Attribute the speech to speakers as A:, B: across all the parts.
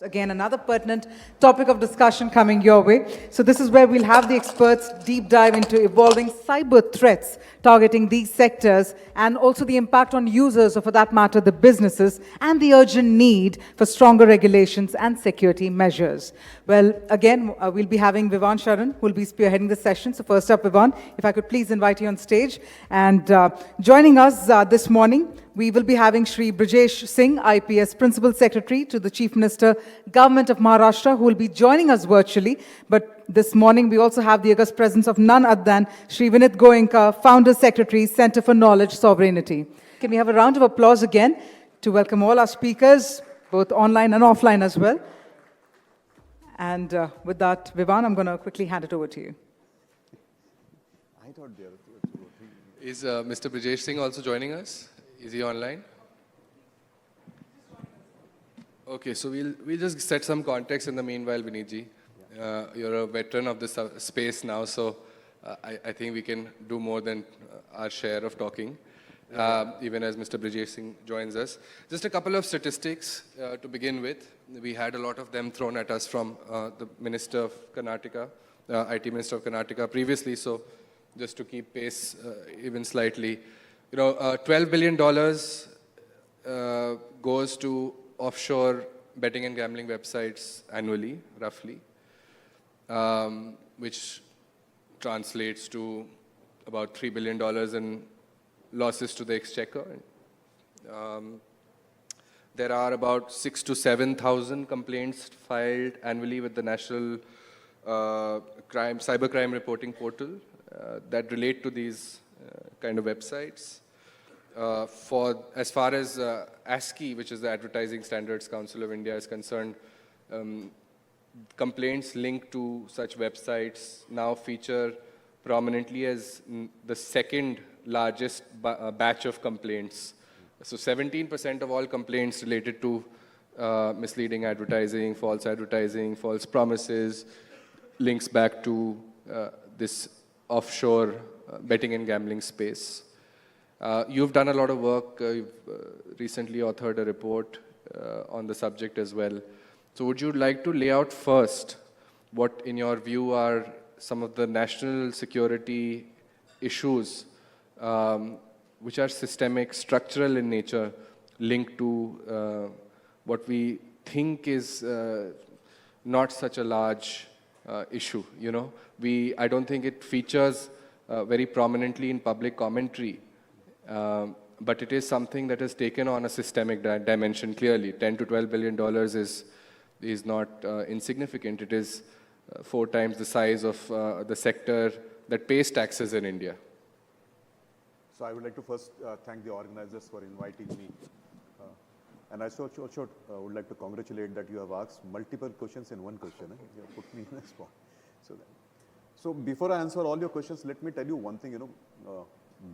A: Again, another pertinent topic of discussion coming your way. So this is where we'll have the experts deep dive into evolving cyber threats targeting these sectors and also the impact on users or for that matter the businesses and the urgent need for stronger regulations and security measures. Well, again, we'll be having Vivan Sharan who will be spearheading the session. So first up, Vivan, if I could please invite you on stage. And joining us this morning, we will be having Shri Brijesh Singh, IPS Principal Secretary to the Chief Minister, Government of Maharashtra, who will be joining us virtually. But this morning, we also have the august presence of none other than Shri Vinit Goenka, Founder Secretary, Center for Knowledge Sovereignty. Can we have a round of applause again to welcome all our speakers, both online and offline as well. And with that, Vivan, I'm going to quickly hand it over to you.
B: I thought there were two or three.
C: Is Mr. Brijesh Singh also joining us? Is he online? Okay, so we'll just set some context in the meanwhile, Vinitji. You're a veteran of this space now, so I think we can do more than our share of talking, even as Mr. Brijesh Singh joins us. Just a couple of statistics to begin with. We had a lot of them thrown at us from the Minister of Karnataka, IT Minister of Karnataka previously, so just to keep pace even slightly. $12 billion goes to offshore betting and gambling websites annually, roughly, which translates to about $3 billion in losses to the exchequer. There are about 6,000 to 7,000 complaints filed annually with the National Cybercrime Reporting Portal that relate to these kind of websites. As far as ASCI, which is the Advertising Standards Council of India, is concerned, complaints linked to such websites now feature prominently as the second largest batch of complaints. So 17% of all complaints related to misleading advertising, false promises, links back to this offshore betting and gambling space. You've done a lot of work. You've recently authored a report on the subject as well. So would you like to lay out first what, in your view, are some of the national security issues which are systemic, structural in nature, linked to what we think is not such a large issue? I don't think it features very prominently in public commentary. But it is something that has taken on a systemic dimension clearly. $10 to $12 billion is not insignificant. It is 4 times the size of the sector that pays taxes in India.
B: So I would like to first thank the organizers for inviting me. And I also would like to congratulate that you have asked multiple questions in one question. You have put me in a spot. So before I answer all your questions, let me tell you one thing,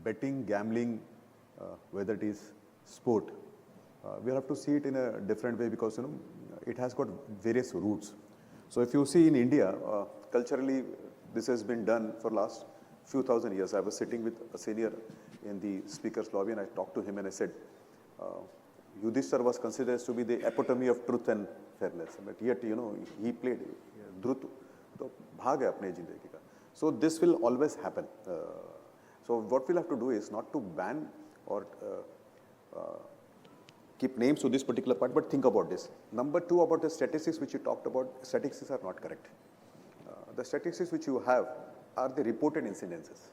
B: betting, gambling, whether it is sport, we have to see it in a different way because, it has got various roots. So if you see in India, culturally, this has been done for last few thousand years. I was sitting with a senior in the speaker's lobby and I talked to him and I said, Yudhishthira was considered to be the epitome of truth and fairness. But yet, he played Dhrutu. So this will always happen. So what we'll have to do is not to ban or keep names to this particular part, but think about this. Number 2, about the statistics which you talked about, statistics are not correct. The statistics which you have are the reported incidences.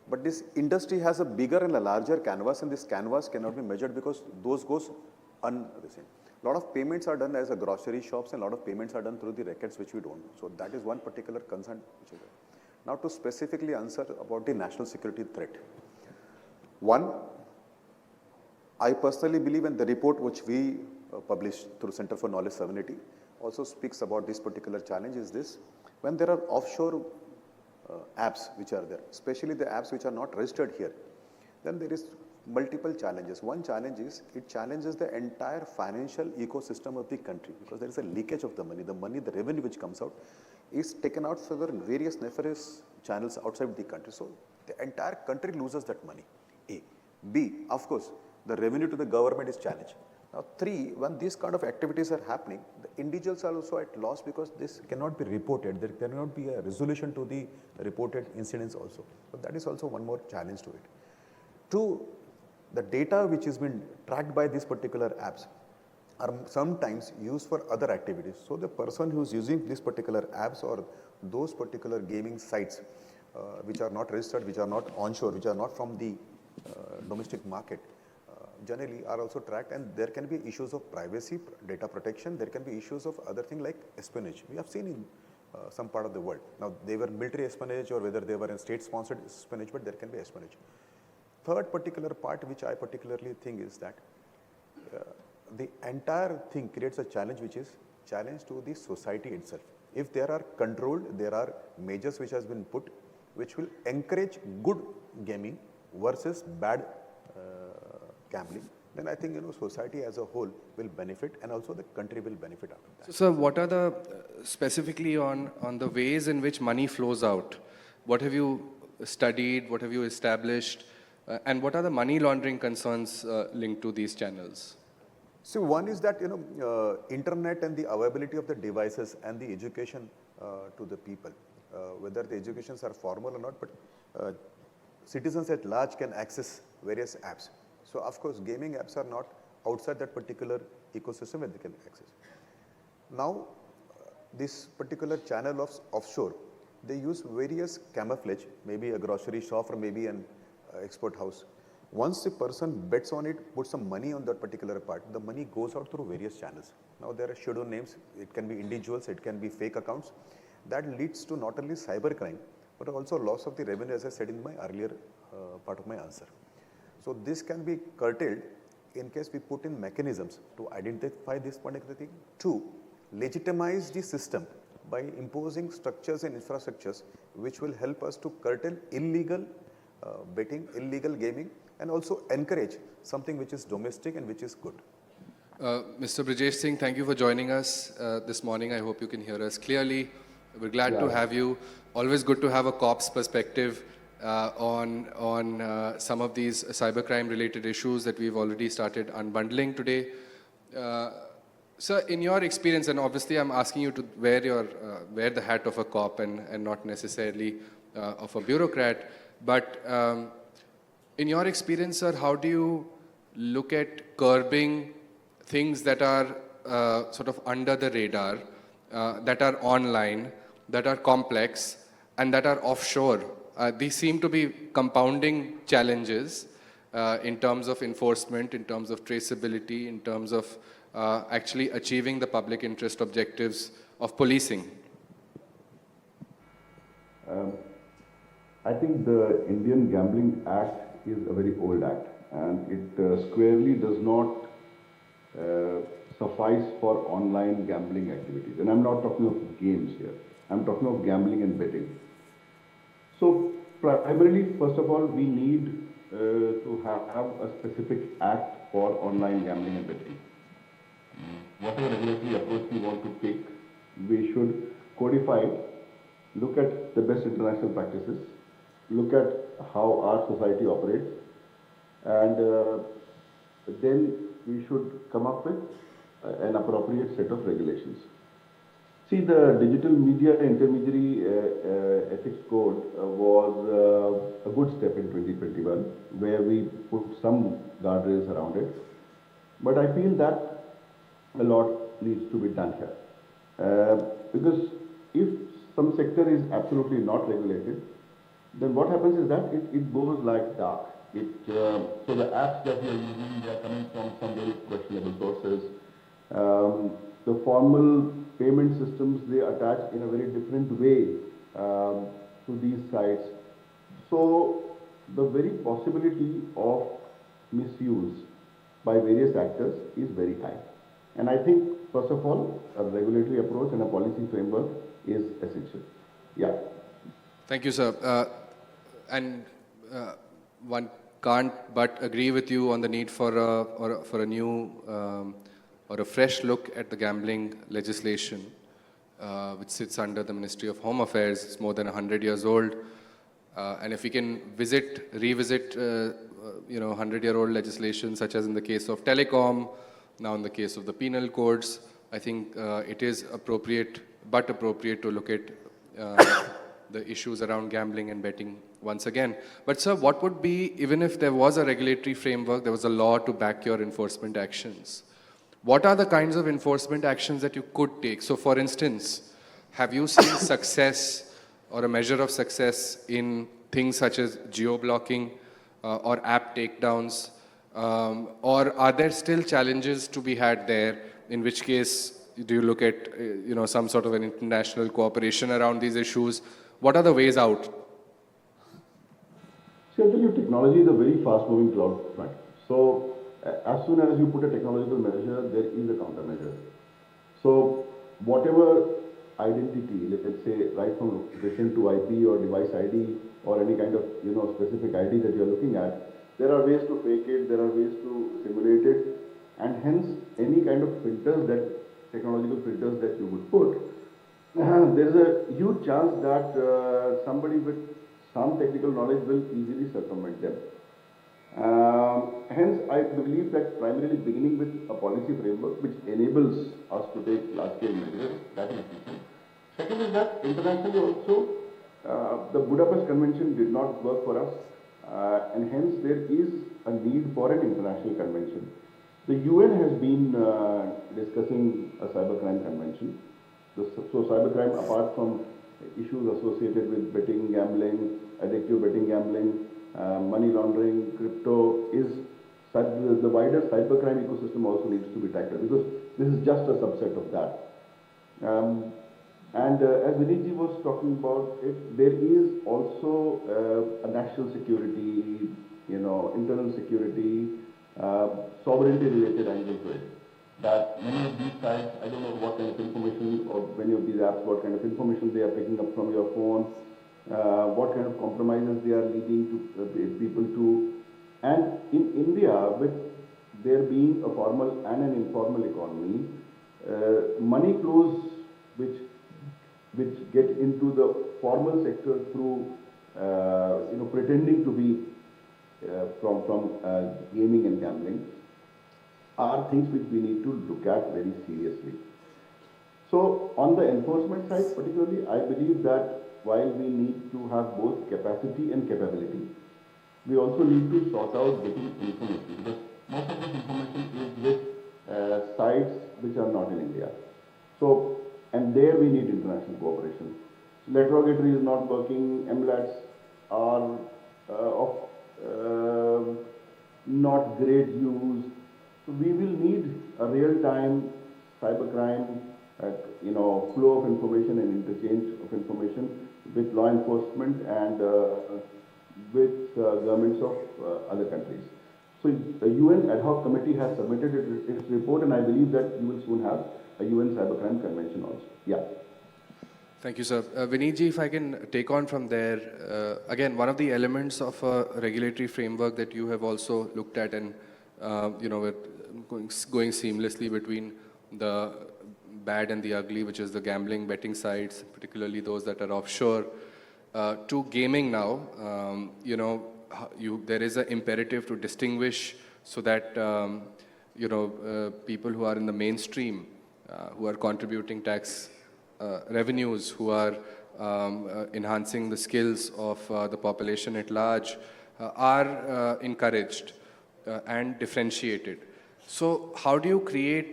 B: But this industry has a bigger and a larger canvas, and this canvas cannot be measured because those goes unseen. A lot of payments are done as a grocery shops and a lot of payments are done through the records which we don't know. So that is one particular concern which is there. Now to specifically answer about the national security threat. One, I personally believe in the report which we published through Center for Knowledge Sovereignty also speaks about this particular challenge is this. When there are offshore apps which are there, especially the apps which are not registered here, then there is multiple challenges. One challenge is it challenges the entire financial ecosystem of the country because there is a leakage of the money. The revenue which comes out is taken out for various nefarious channels outside the country. So the entire country loses that money, A. B, of course, the revenue to the government is challenged. Now, 3, when these kind of activities are happening, the individuals are also at loss because this cannot be reported. There cannot be a resolution to the reported incidents also. So that is also one more challenge to it. Two, the data which has been tracked by these particular apps are sometimes used for other activities. So the person who is using these particular apps or those particular gaming sites which are not registered, which are not onshore, which are not from the domestic market, generally are also tracked, and there can be issues of privacy, data protection, there can be issues of other things like espionage. We have seen in some part of the world. Now they were military espionage or whether they were in state-sponsored espionage, but there can be espionage. Third particular part which I particularly think is that the entire thing creates a challenge which is challenge to the society itself. If there are controlled, there are measures which has been put which will encourage good gaming versus bad gambling, then I think society as a whole will benefit and also the country will benefit out of that.
C: So, sir, what are the, specifically on the ways in which money flows out, what have you studied, what have you established, and what are the money laundering concerns linked to these channels?
B: So one is that internet and the availability of the devices and the education to the people, whether the educations are formal or not, but citizens at large can access various apps. So of course gaming apps are not outside that particular ecosystem where they can access. Now this particular channel of offshore, they use various camouflage, maybe a grocery shop or maybe an export house. Once a person bets on it, puts some money on that particular part, the money goes out through various channels. Now there are pseudo names, it can be individuals, it can be fake accounts. That leads to not only cybercrime, but also loss of the revenue, as I said in my earlier part of my answer. So this can be curtailed in case we put in mechanisms to identify this particular thing. Two, legitimize the system by imposing structures and infrastructures which will help us to curtail illegal betting, illegal gaming, and also encourage something which is domestic and which is good.
C: Mr. Brijesh Singh, thank you for joining us this morning. I hope you can hear us clearly. We're glad to have you. Always good to have a cop's perspective on some of these cybercrime related issues that we've already started unbundling today. Sir, in your experience, and obviously I'm asking you to wear the hat of a cop and not necessarily of a bureaucrat, but in your experience, sir, how do you look at curbing things that are sort of under the radar, that are online, that are complex, and that are offshore? These seem to be compounding challenges in terms of enforcement, in terms of traceability, in terms of actually achieving the public interest objectives of policing.
D: I think the Indian Gambling Act is a very old act, and it squarely does not suffice for online gambling activities. And I'm not talking of games here. I'm talking of gambling and betting. So primarily, first of all, we need to have a specific act for online gambling and betting. Whatever regulatory approach we want to take, we should codify it, look at the best international practices, look at how our society operates, and then we should come up with an appropriate set of regulations. See, the Digital Media Intermediary Ethics Code was a good step in 2021, where we put some guardrails around it. But I feel that a lot needs to be done here. Because if some sector is absolutely not regulated, then what happens is that it goes like dark. So the apps that we are using, they are coming from some very questionable sources. The formal payment systems, they attach in a very different way to these sites. So the very possibility of misuse by various actors is very high. And I think, first of all, a regulatory approach and a policy framework is essential. Yeah.
C: Thank you, sir. One can't but agree with you on the need for a new or a fresh look at the gambling legislation, which sits under the Ministry of Home Affairs. It's more than 100 years old. And if we can revisit 100-year-old legislation, such as in the case of telecom, now in the case of the penal codes, I think it is appropriate to look at the issues around gambling and betting once again. But sir, what would be, even if there was a regulatory framework, there was a law to back your enforcement actions, what are the kinds of enforcement actions that you could take? So for instance, have you seen success or a measure of success in things such as geo-blocking or app takedowns? Or are there still challenges to be had there, in which case do you look at some sort of an international cooperation around these issues? What are the ways out?
D: See, I tell you, technology is a very fast-moving cloud front. So as soon as you put a technological measure, there is a countermeasure. So whatever identity, let's say right from location to IP or device ID or any kind of specific ID that you're looking at, there are ways to fake it, there are ways to simulate it, and hence any kind of filters technological filters that you would put, there is a huge chance that somebody with some technical knowledge will easily circumvent them. Hence, I believe that primarily beginning with a policy framework which enables us to take large-scale measures, that is essential. Second is that internationally also, the Budapest Convention did not work for us, and hence there is a need for an international convention. The UN has been discussing a cybercrime convention. So cybercrime, apart from issues associated with betting, gambling, addictive betting gambling, money laundering, crypto, the wider cybercrime ecosystem also needs to be tackled, because this is just a subset of that. As Vinit was talking about it, there is also a national security, internal security, sovereignty-related angle to it. That many of these sites, I don't know what kind of information, or many of these apps, what kind of information they are picking up from your phone, what kind of compromises they are leading to people to. And in India, with there being a formal and an informal economy, money flows which get into the formal sector through pretending to be from gaming and gambling are things which we need to look at very seriously. So on the enforcement side particularly, I believe that while we need to have both capacity and capability, we also need to sort out getting information, because most of this information is with sites which are not in India. So, and there we need international cooperation. So Letrogatory is not working, MLATs are of not great use. So we will need a real-time cybercrime, flow of information and interchange of information with law enforcement and with governments of other countries. So the UN ad hoc committee has submitted its report, and I believe that you will soon have a UN cybercrime convention also. Yeah.
C: Thank you, sir. Vinitji, if I can take on from there, again, one of the elements of a regulatory framework that you have also looked at, and we're going seamlessly between the bad and the ugly, which is the gambling, betting sites, particularly those that are offshore, to gaming now. There is an imperative to distinguish so that people who are in the mainstream, who are contributing tax revenues, who are enhancing the skills of the population at large, are encouraged and differentiated. So how do you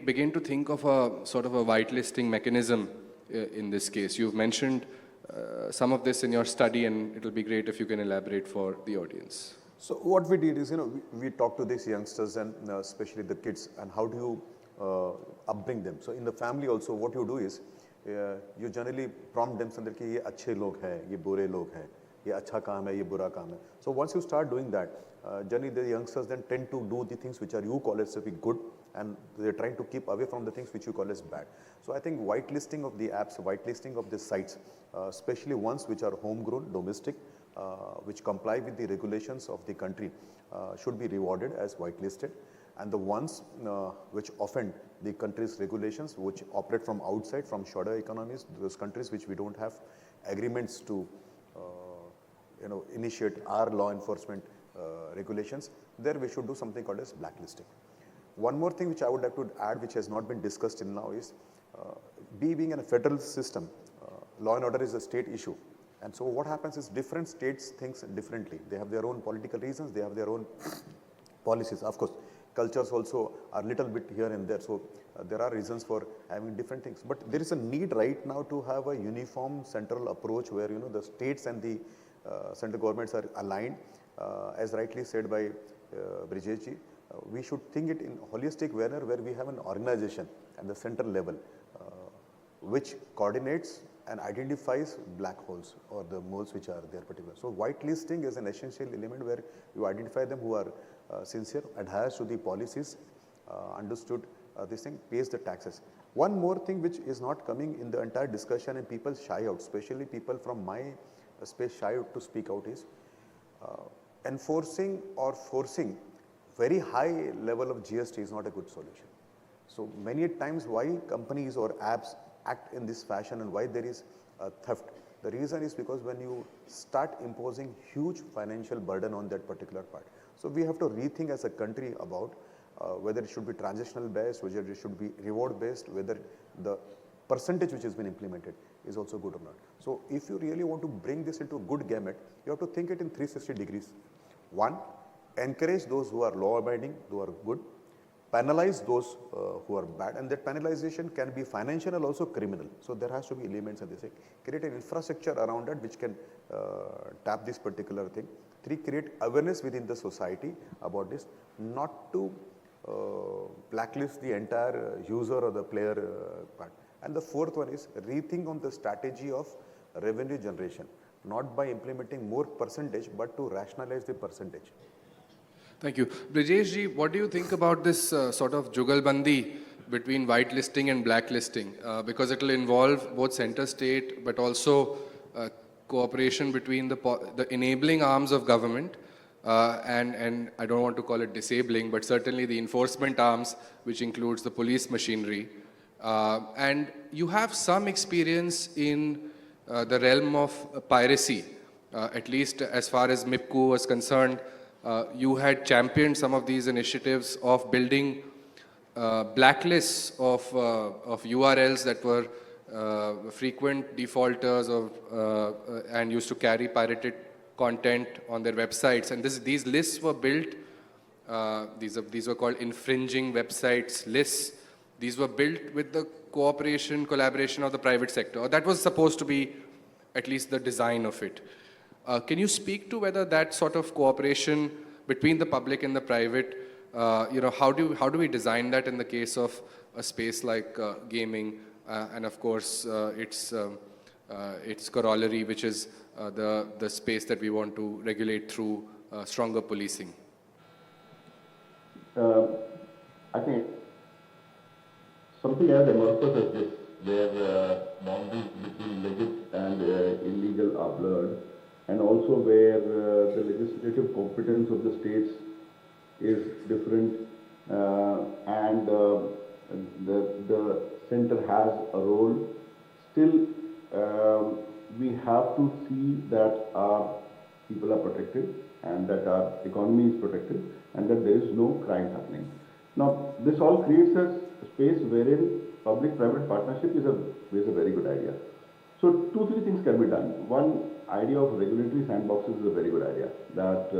C: begin to think of a sort of a whitelisting mechanism in this case? You've mentioned some of this in your study, and it'll be great if you can elaborate for the audience.
B: So what we did is, we talked to these youngsters and especially the kids, and how do you upbring them. So in the family also, what you do is, you generally prompt them that ye achhe log hai, ye bure log hai, ye acha kaam hai, ye bura kaam hai. So once you start doing that, generally the youngsters then tend to do the things which are you call as good, and they're trying to keep away from the things which you call as bad. So I think whitelisting of the apps, whitelisting of the sites, especially ones which are homegrown, domestic, which comply with the regulations of the country, should be rewarded as whitelisted. And the ones which offend the country's regulations, which operate from outside, from shadow economies, those countries which we don't have agreements to initiate our law enforcement regulations, there we should do something called as blacklisting. One more thing which I would like to add, which has not been discussed till now, is being in a federal system, law and order is a state issue. And so what happens is different states think differently. They have their own political reasons, they have their own policies. Of course, cultures also are little bit here and there. So there are reasons for having different things. But there is a need right now to have a uniform central approach where, you know, the states and the central governments are aligned. As rightly said by Brijesh ji, we should think it in holistic manner where we have an organization at the central level which coordinates and identifies black holes or the moles which are there particular. So whitelisting is an essential element where you identify them who are sincere, adheres to the policies, understood this thing, pays the taxes. One more thing which is not coming in the entire discussion and people shy out, especially people from my space shy out to speak out, is enforcing or forcing very high level of GST is not a good solution. So many times why companies or apps act in this fashion and why there is theft. The reason is because when you start imposing huge financial burden on that particular part. So we have to rethink as a country about whether it should be transactional based, whether it should be reward based, whether the percentage which has been implemented is also good or not. So if you really want to bring this into a good gamut, you have to think it in 360 degrees. One, encourage those who are law abiding, who are good, penalize those who are bad, and that penalization can be financial and also criminal. So there has to be elements of this. Create an infrastructure around it which can tap this particular thing. Three, create awareness within the society about this, not to blacklist the entire user or the player part. And the fourth one is rethink on the strategy of revenue generation, not by implementing more percentage, but to rationalize the percentage.
C: Thank you. Brijesh ji, what do you think about this sort of jugalbandi between whitelisting and blacklisting? Because it will involve both center state, but also cooperation between the enabling arms of government and I don't want to call it disabling, but certainly the enforcement arms, which includes the police machinery. And you have some experience in the realm of piracy, at least as far as MIPCO was concerned. You had championed some of these initiatives of building blacklists of URLs that were frequent defaulters and used to carry pirated content on their websites. And these lists were built, these were called infringing websites lists. These were built with the collaboration of the private sector. Or that was supposed to be at least the design of it. Can you speak to whether that sort of cooperation between the public and the private, how do we design that in the case of a space like gaming, and of course its corollary, which is the space that we want to regulate through stronger policing?
D: I think something as amorphous as this, where boundaries between legit and illegal are blurred, and also where the legislative competence of the states is different, and the center has a role. Still, we have to see that our people are protected and that our economy is protected and that there is no crime happening. Now, this all creates a space wherein public-private partnership is a very good idea. So, 2-3 things can be done. One, idea of regulatory sandboxes is a very good idea. That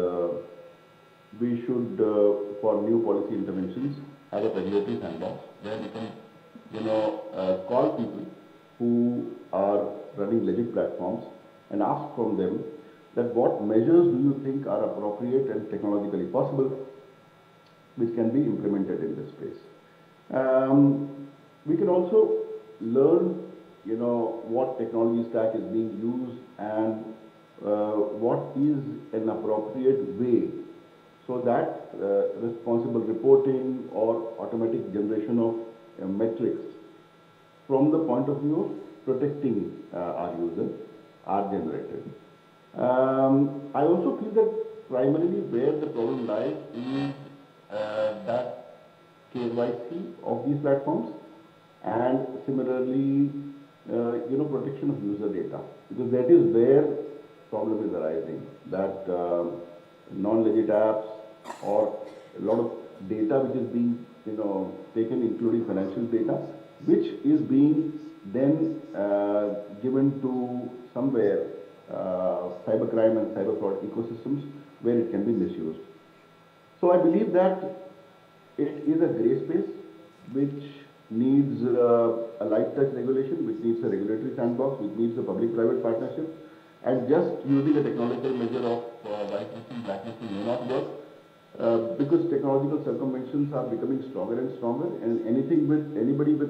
D: we should, for new policy interventions, have a regulatory sandbox where we can, call people who are running legit platforms and ask from them that what measures do you think are appropriate and technologically possible, which can be implemented in this space. We can also learn, what technology stack is being used and what is an appropriate way, so that responsible reporting or automatic generation of metrics from the point of view of protecting our users are generated. I also feel that primarily where the problem lies is that KYC of these platforms, and similarly, protection of user data, because that is where problem is arising. That non-legit apps or a lot of data which is being taken including financial data, which is being then given to somewhere cybercrime and cyber fraud ecosystems where it can be misused. So I believe that it is a grey space which needs a light touch regulation, which needs a regulatory sandbox, which needs a public-private partnership, and just using a technological measure of whitelisting, blacklisting may not work. Because technological circumventions are becoming stronger and stronger, and anybody with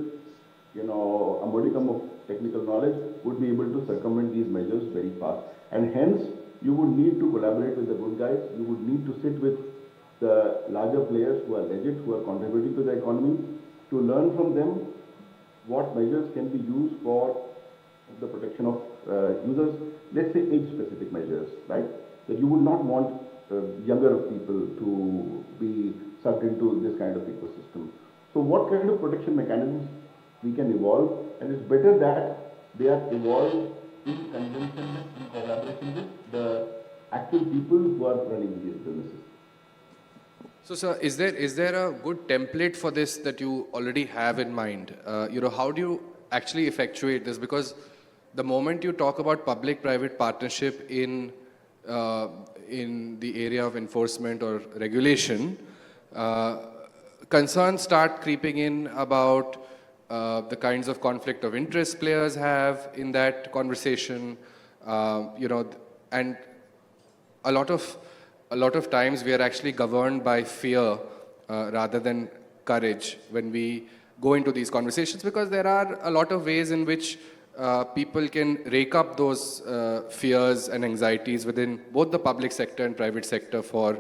D: a modicum of technical knowledge would be able to circumvent these measures very fast. And hence, you would need to collaborate with the good guys. You would need to sit with the larger players who are legit, who are contributing to the economy, to learn from them what measures can be used for the protection of users. Let's say age-specific measures, right? That you would not want younger people to be sucked into this kind of ecosystem. So what kind of protection mechanisms we can evolve, and it's better that they are evolved in conjunction with, in collaboration with the actual people who are running these businesses.
C: So, sir, is there a good template for this that you already have in mind? How do you actually effectuate this? Because the moment you talk about public-private partnership in the area of enforcement or regulation, concerns start creeping in about the kinds of conflict of interest players have in that conversation, and a lot of times we are actually governed by fear rather than courage when we go into these conversations, because there are a lot of ways in which people can rake up those fears and anxieties within both the public sector and private sector for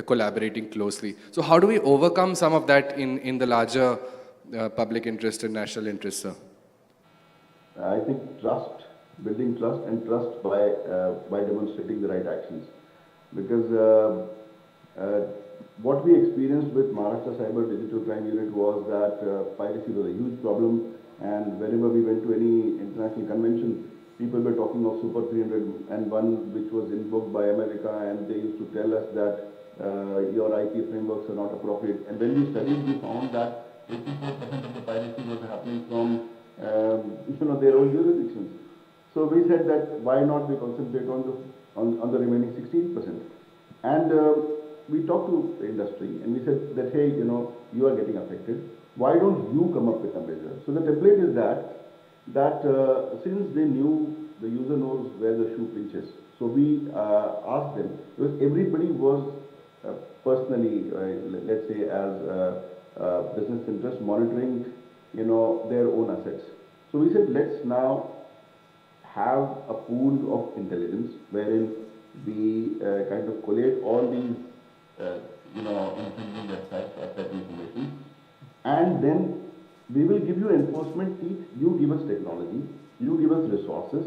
C: collaborating closely. So how do we overcome some of that in the larger public interest and national interest, sir?
D: I think building trust and trust by demonstrating the right actions. Because what we experienced with Maharashtra Cyber Digital Crime Unit was that piracy was a huge problem, and whenever we went to any international convention, people were talking of Super 301, which was invoked by America, and they used to tell us that your IP frameworks are not appropriate. And when we studied, we found that 84% of the piracy was happening from their own jurisdictions. So we said that why not we concentrate on the remaining 16%. And we talked to the industry and we said that, hey, you are getting affected. Why don't you come up with a measure? So the template is that since they knew the user knows where the shoe pinches, so we asked them, because everybody was personally, let's say as business interest, monitoring, their own assets. So we said, let's now have a pool of intelligence wherein we kind of collate all these, infringing websites or that information, and then we will give you enforcement teeth, you give us technology, you give us resources,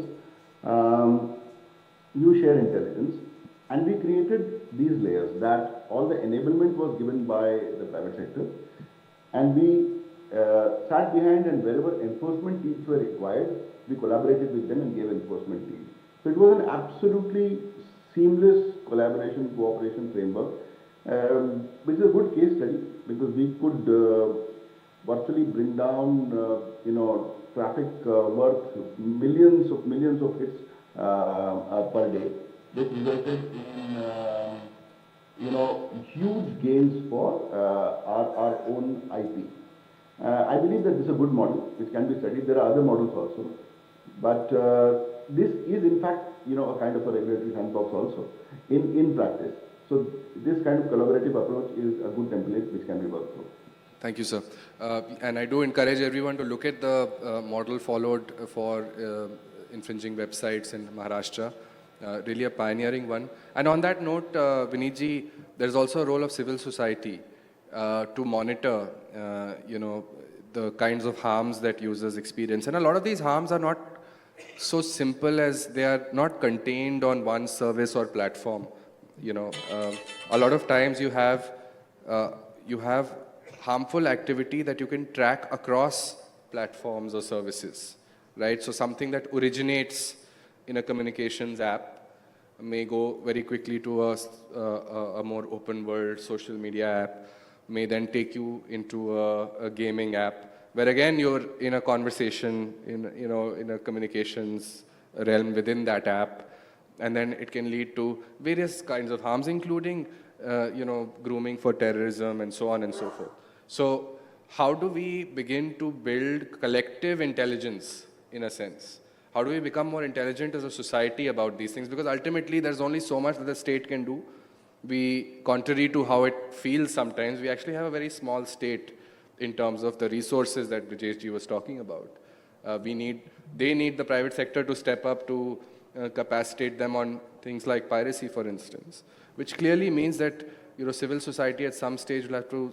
D: you share intelligence, and we created these layers that all the enablement was given by the private sector, and we sat behind, and wherever enforcement teams were required, we collaborated with them and gave enforcement teams. So it was an absolutely seamless collaboration, cooperation framework, which is a good case study because we could virtually bring down, traffic worth millions of hits per day, which resulted in, huge gains for our own IP. I believe that this is a good model which can be studied. There are other models also, but this is in fact, a kind of a regulatory sandbox also in practice. So this kind of collaborative approach is a good template which can be worked through.
C: Thank you, sir. And I do encourage everyone to look at the model followed for infringing websites in Maharashtra. Really a pioneering one. And on that note, Vinitji, there's also a role of civil society to monitor, the kinds of harms that users experience. And a lot of these harms are not so simple as they are not contained on one service or platform. A lot of times you have harmful activity that you can track across platforms or services, right? So something that originates in a communications app may go very quickly to a more open world social media app, may then take you into a gaming app, where again you're in a conversation, in a communications realm within that app, and then it can lead to various kinds of harms, including grooming for terrorism and so on and so forth. So how do we begin to build collective intelligence, in a sense? How do we become more intelligent as a society about these things? Because ultimately, there's only so much that the state can do. We, contrary to how it feels sometimes, we actually have a very small state in terms of the resources that Brijesh was talking about. They need the private sector to step up to capacitate them on things like piracy, for instance, which clearly means that civil society at some stage will have to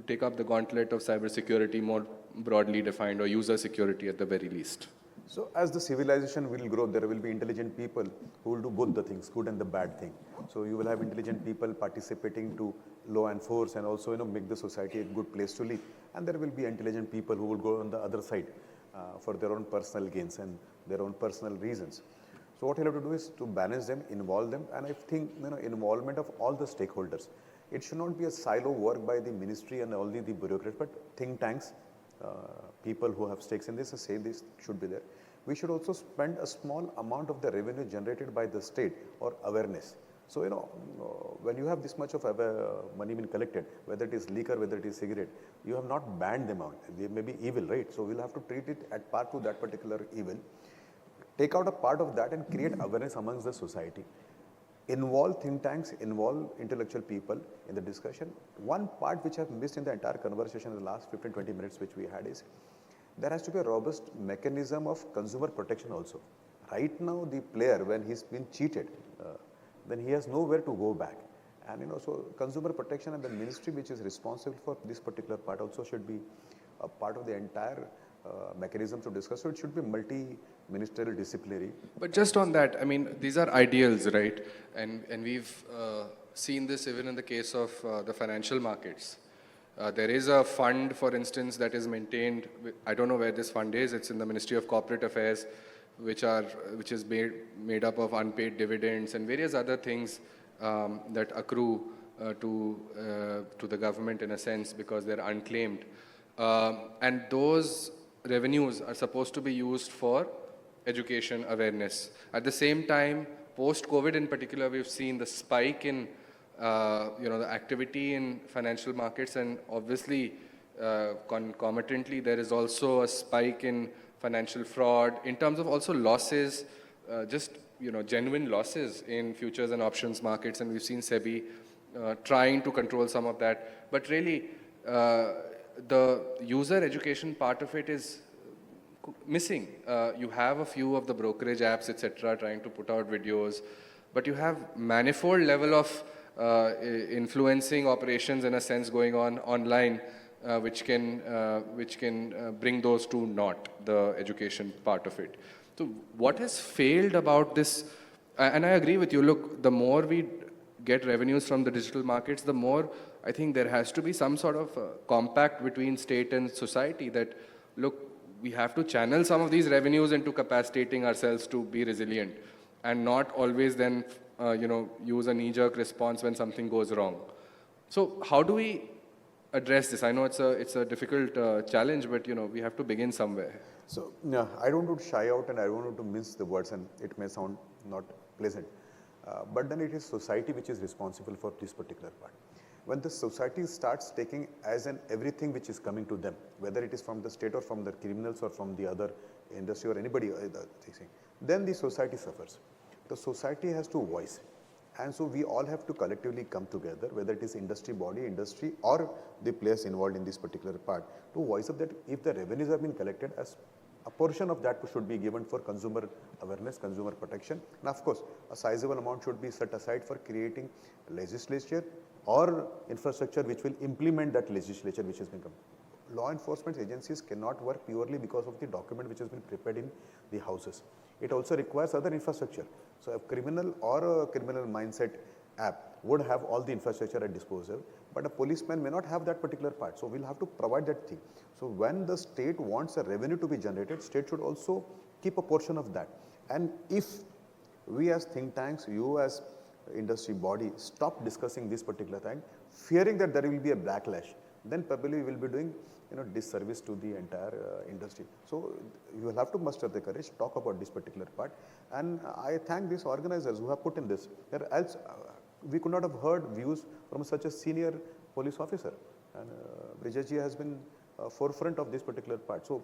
C: take up the gauntlet of cybersecurity more broadly defined, or user security at the very least.
B: So as the civilization will grow, there will be intelligent people who will do both the things, good and the bad thing. So you will have intelligent people participating to law enforce and also make the society a good place to live. And there will be intelligent people who will go on the other side for their own personal gains and their own personal reasons. So what you have to do is to balance them, involve them, and I think involvement of all the stakeholders. It should not be a silo work by the ministry and only the bureaucrats, but think tanks, people who have stakes in this, say this should be there. We should also spend a small amount of the revenue generated by the state or awareness. So when you have this much of money being collected, whether it is liquor, whether it is cigarette, you have not banned them out. They may be evil, right? So we'll have to treat it at par to that particular evil. Take out a part of that and create awareness amongst the society. Involve think tanks, involve intellectual people in the discussion. One part which I've missed in the entire conversation in the last 15-20 minutes which we had is, there has to be a robust mechanism of consumer protection also. Right now, the player, when he's been cheated, then he has nowhere to go back. And so consumer protection and the ministry which is responsible for this particular part also should be a part of the entire mechanism to discuss. So it should be multi-ministerial disciplinary.
C: But just on that, I mean, these are ideals, right? And we've seen this even in the case of the financial markets. There is a fund, for instance, that is maintained. I don't know where this fund is. It's in the Ministry of Corporate Affairs, which is made up of unpaid dividends and various other things that accrue to the government in a sense because they're unclaimed. And those revenues are supposed to be used for education awareness. At the same time, post-COVID in particular, we've seen the spike in the activity in financial markets, and obviously concomitantly there is also a spike in financial fraud in terms of also losses, genuine losses in futures and options markets, and we've seen SEBI trying to control some of that. But really, the user education part of it is missing. You have a few of the brokerage apps, etc., trying to put out videos, but you have manifold level of influencing operations in a sense going on online, which can bring those to naught, the education part of it. So what has failed about this? And I agree with you, look, the more we get revenues from the digital markets, the more I think there has to be some sort of compact between state and society that, look, we have to channel some of these revenues into capacitating ourselves to be resilient and not always then use a knee-jerk response when something goes wrong. So how do we address this? I know it's a difficult challenge, but we have to begin somewhere.
B: So I don't want to shy out and I don't want to mince the words, and it may sound not pleasant. But then it is society which is responsible for this particular part. When the society starts taking as an everything which is coming to them, whether it is from the state or from the criminals or from the other industry or anybody, then the society suffers. The society has to voice. And so we all have to collectively come together, whether it is industry body, industry or the players involved in this particular part, to voice up that if the revenues have been collected, as a portion of that should be given for consumer awareness, consumer protection. And of course, a sizable amount should be set aside for creating legislature or infrastructure which will implement that legislature which has been come. Law enforcement agencies cannot work purely because of the document which has been prepared in the houses. It also requires other infrastructure. So a criminal or a criminal mindset app would have all the infrastructure at disposal, but a policeman may not have that particular part. So we'll have to provide that thing. So when the state wants a revenue to be generated, state should also keep a portion of that. And if we as think tanks, you as industry body, stop discussing this particular thing, fearing that there will be a backlash, then probably we will be doing disservice to the entire industry. So you will have to muster the courage to talk about this particular part. And I thank these organizers who have put in this. Else, we could not have heard views from such a senior police officer. And Brijesh ji has been forefront of this particular part. So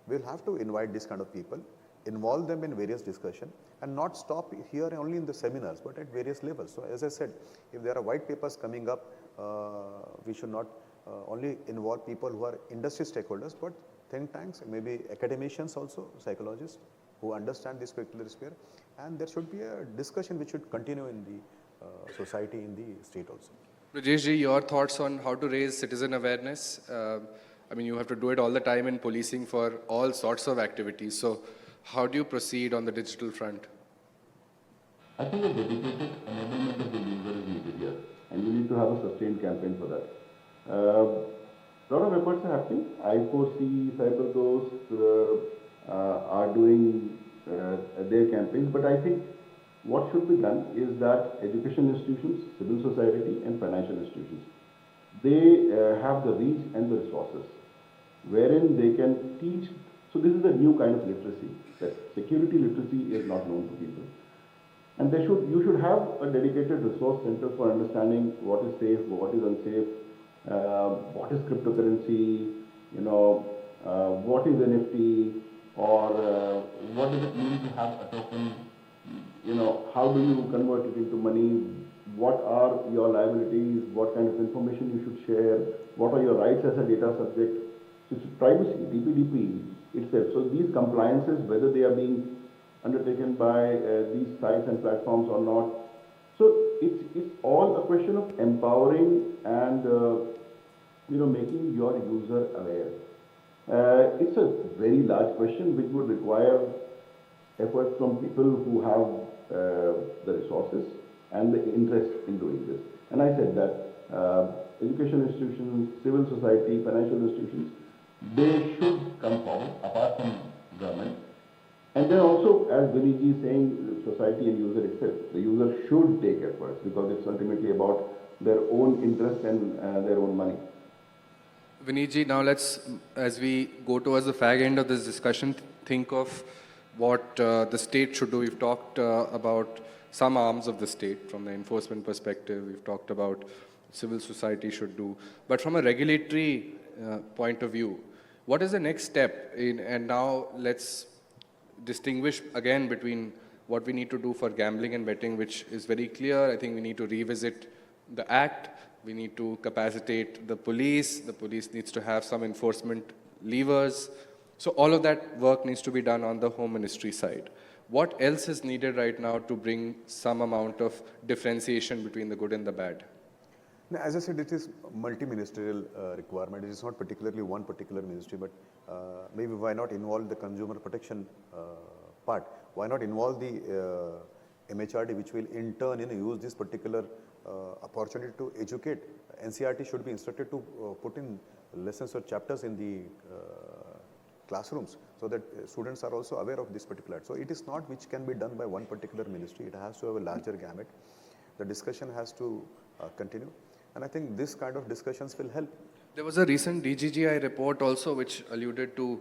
B: we'll have to invite this kind of people, involve them in various discussion, and not stop here only in the seminars, but at various levels. So as I said, if there are white papers coming up, we should not only involve people who are industry stakeholders, but think tanks, maybe academicians also, psychologists who understand this particular sphere, and there should be a discussion which should continue in the society, in the state also.
C: Brijesh ji, your thoughts on how to raise citizen awareness? I mean, you have to do it all the time in policing for all sorts of activities. So how do you proceed on the digital front?
D: I think a dedicated enablement of the user is needed here, and you need to have a sustained campaign for that. A lot of efforts are happening. I4C, CyberGhost are doing their campaigns, but I think what should be done is that education institutions, civil society and financial institutions, they have the reach and the resources wherein they can teach. So this is a new kind of literacy, that security literacy is not known to people. And you should have a dedicated resource center for understanding what is safe, what is unsafe, what is cryptocurrency, what is NFT, or what does it mean to have a token, how do you convert it into money, what are your liabilities, what kind of information you should share, what are your rights as a data subject. So it's privacy, DPDP itself. So these compliances, whether they are being undertaken by these sites and platforms or not. So it's all a question of empowering and making your user aware. It's a very large question which would require effort from people who have the resources and the interest in doing this. And I said that education institutions, civil society, financial institutions, they should come forward apart from government. And then also, as Vinit ji is saying, society and user itself, the user should take efforts because it's ultimately about their own interest and their own money.
C: Vinit ji, now let's, as we go towards the fag end of this discussion, think of what the state should do. We've talked about some arms of the state from the enforcement perspective. We've talked about civil society should do. But from a regulatory point of view, what is the next step? And now let's distinguish again between what we need to do for gambling and betting, which is very clear. I think we need to revisit the act. We need to capacitate the police. The police needs to have some enforcement levers. So all of that work needs to be done on the Home Ministry side. What else is needed right now to bring some amount of differentiation between the good and the bad?
B: Now, as I said, it is multi-ministerial requirement. It is not particularly one particular ministry, but maybe why not involve the consumer protection part? Why not involve the MHRD, which will in turn use this particular opportunity to educate. NCRT should be instructed to put in lessons or chapters in the classrooms so that students are also aware of this particular. So it is not which can be done by one particular ministry. It has to have a larger gamut. The discussion has to continue. And I think this kind of discussions will help.
C: There was a recent DGGI report also which alluded to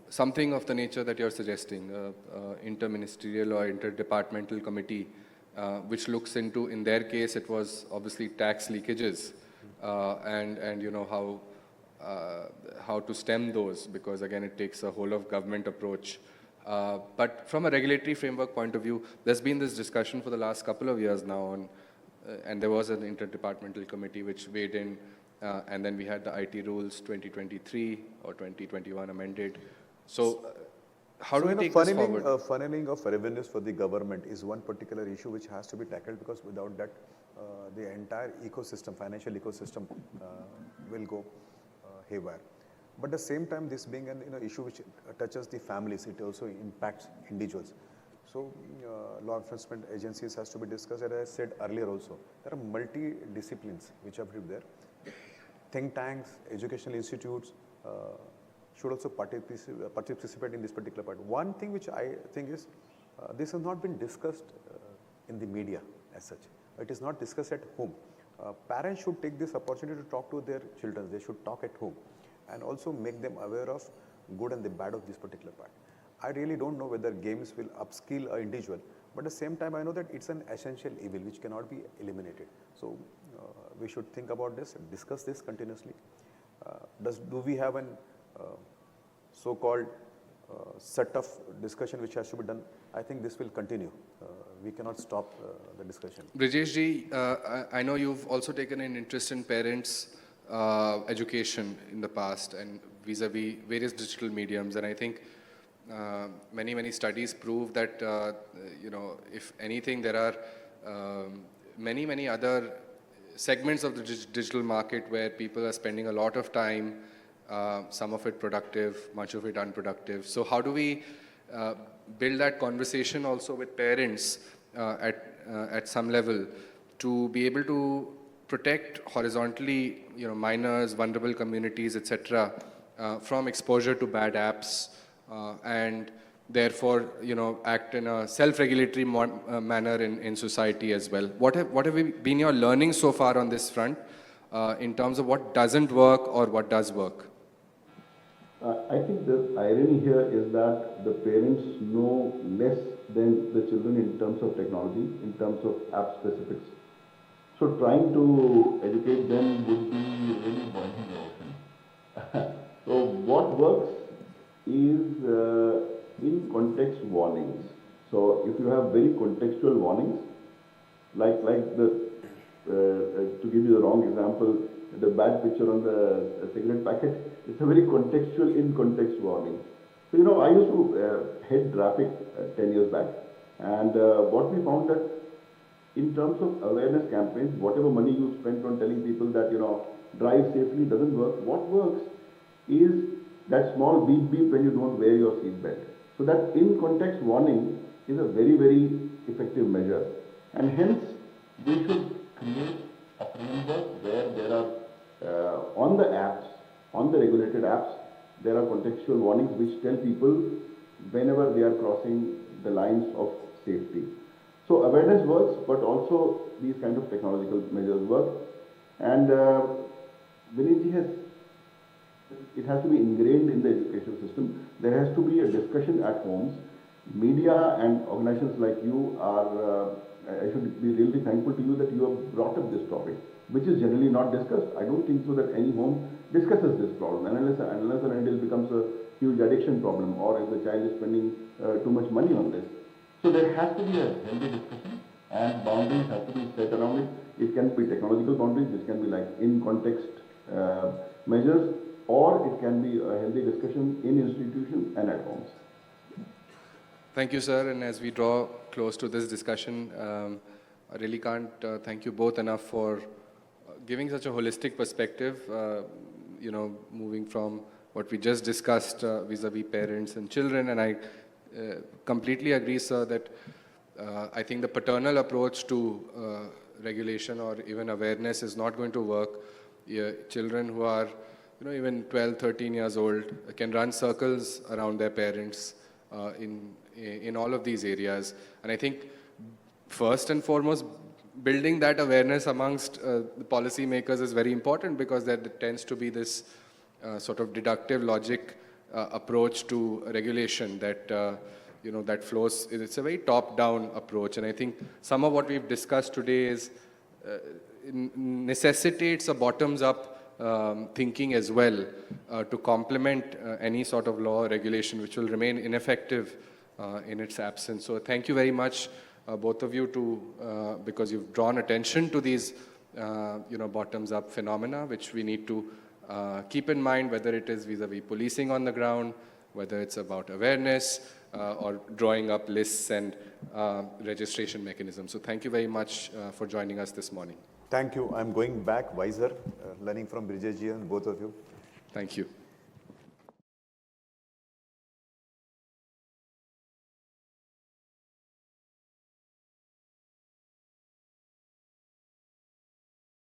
C: something of the nature that you're suggesting, interministerial or interdepartmental committee, which looks into, in their case, it was obviously tax leakages and how to stem those, because again, it takes a whole of government approach. But from a regulatory framework point of view, there's been this discussion for the last couple of years now on, and there was an interdepartmental committee which weighed in, and then we had the IT rules 2023 or 2021 amended. So how do we take this forward?
B: Funneling of revenues for the government is one particular issue which has to be tackled, because without that, the entire ecosystem, financial ecosystem will go haywire. But at the same time, this being an issue which touches the families, it also impacts individuals. So law enforcement agencies has to be discussed. As I said earlier also, there are multi-disciplines which are there. Think tanks, educational institutes should also participate in this particular part. One thing which I think is, this has not been discussed in the media as such. It is not discussed at home. Parents should take this opportunity to talk to their children. They should talk at home and also make them aware of good and the bad of this particular part. I really don't know whether games will upskill an individual, but at the same time I know that it's an essential evil which cannot be eliminated. So we should think about this and discuss this continuously. Do we have an so-called set of discussion which has to be done? I think this will continue. We cannot stop the discussion.
C: Brijesh ji, I know you've also taken an interest in parents' education in the past and vis-a-vis various digital mediums, and I think many studies prove that if anything, there are many other segments of the digital market where people are spending a lot of time, some of it productive, much of it unproductive. So how do we build that conversation also with parents at some level to be able to protect horizontally, minors, vulnerable communities, etc., from exposure to bad apps, and therefore, act in a self-regulatory manner in society as well. What have been your learnings so far on this front in terms of what doesn't work or what does work?
D: I think the irony here is that the parents know less than the children in terms of technology, in terms of app specifics. So trying to educate them would be really boiling the ocean. So what works is in context warnings. So if you have very contextual warnings, like the to give you the wrong example, the bad picture on the cigarette packet, it's a very contextual, in context warning. So I used to head traffic 10 years back, and what we found that in terms of awareness campaigns, whatever money you spent on telling people that drive safely doesn't work. What works is that small beep beep when you don't wear your seat belt. So that in context warning is a very effective measure, and hence we should create a framework where there are on the apps, on the regulated apps, there are contextual warnings which tell people whenever they are crossing the lines of safety. So awareness works, but also these kind of technological measures work. And Vinit it has to be ingrained in the education system. There has to be a discussion at homes. Media and organizations like you are, I should be really thankful to you that you have brought up this topic, which is generally not discussed. I don't think so that any home discusses this problem, unless and until it becomes a huge addiction problem, or if the child is spending too much money on this. So there has to be a healthy discussion, and boundaries have to be set around it. It can be technological boundaries, which can be like in context measures, or it can be a healthy discussion in institutions and at homes.
C: Thank you, sir. And as we draw close to this discussion, I really can't thank you both enough for giving such a holistic perspective, moving from what we just discussed vis-a-vis parents and children. And I completely agree, sir, that I think the paternal approach to regulation or even awareness is not going to work. Children who are even 12, 13 years old can run circles around their parents in all of these areas. And I think first and foremost, building that awareness amongst the policymakers is very important, because there tends to be this sort of deductive logic approach to regulation that that flows. It's a very top-down approach, and I think some of what we've discussed today is necessitates a bottoms-up thinking as well to complement any sort of law or regulation which will remain ineffective in its absence. So thank you very much, both of you, because you've drawn attention to these bottoms-up phenomena, which we need to keep in mind, whether it is vis-a-vis policing on the ground, whether it's about awareness or drawing up lists and registration mechanisms. So thank you very much for joining us this morning.
B: Thank you. I'm going back wiser, learning from Brijesh ji and both of you.
C: Thank you.